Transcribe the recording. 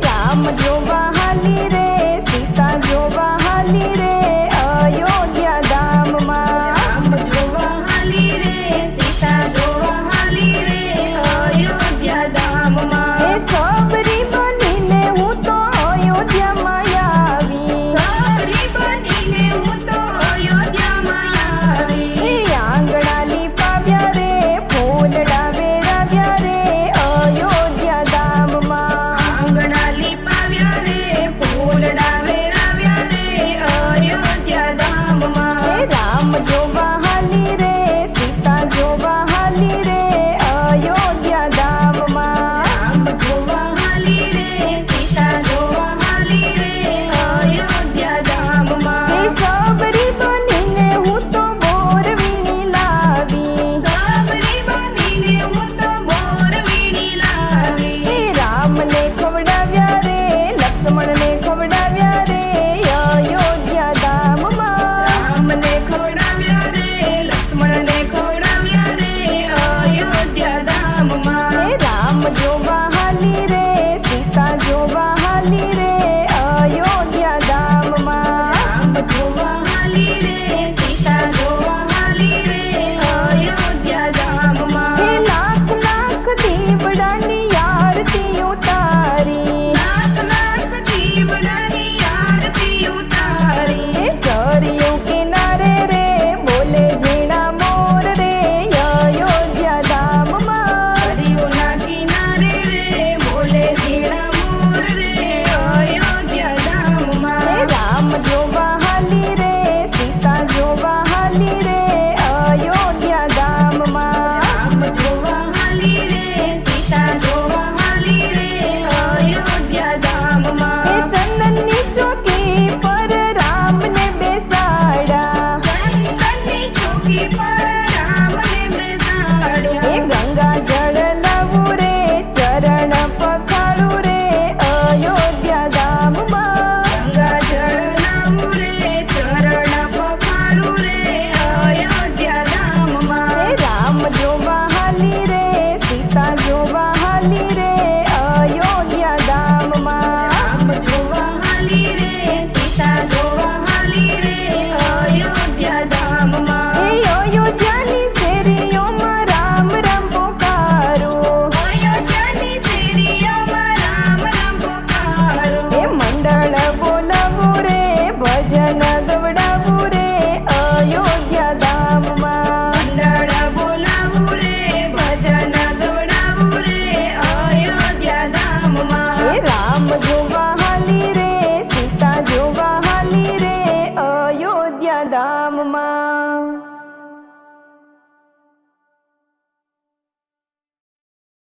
राम जोवा हाली रे सीता जोवा हाली रे अयोध्या धाम मां। राम जोवा हाली रे सीता जोवा हाली रे अयोध्या धाम मां। सबरी बनीने हूँ तो अयोध्या मां आवी। सबरी बनीने हूँ तो अयोध्या मां आवी। आंगणा लीपाव्या रे फूलड़ा वेराव्या रे अयोध्या धाम मां। आंगणा लीपाव्या रे फूलड़ा वेराव्या रे अयोध्या धाम मां। राम जोवा हाली रे सीता जोवा हाली रे अयोध्या धाम मां। राम जोवा हाली रे सीता जोवा हाली रे अयोध्या धाम मां। सबरी बनीने हूँ तो बोरवीणी लावी। सबरी बनीने हूँ तो बोरवीणी लावी। राम ने खवડાવ્યા रे लक्ष्मण ने खवડાવ્યા रे अयोध्या धाम मां। राम ने खवડાવ્યા रे लक्ष्मण ने खवડાવ્યા रे अयोध्या धाम मां। राम जोवा हाली रे सीता जोवा हाली रे अयोध्या धाम मां। राम जोवा हाली रे सीता जोवा हाली रे अयोध्या धाम मां। लाख लाख दीवડાની આરતી ઉતારી। लाख लाख दीवડાनी आरती उतारी। सरयू किनारे रे बोले झीणा मोर रे अयोध्या धाम मां। सरयूना किनारे रे बोले झीणा मोर रे अयोध्या धाम मां। राम जोवा हाली रे सीता जोवा हाली रे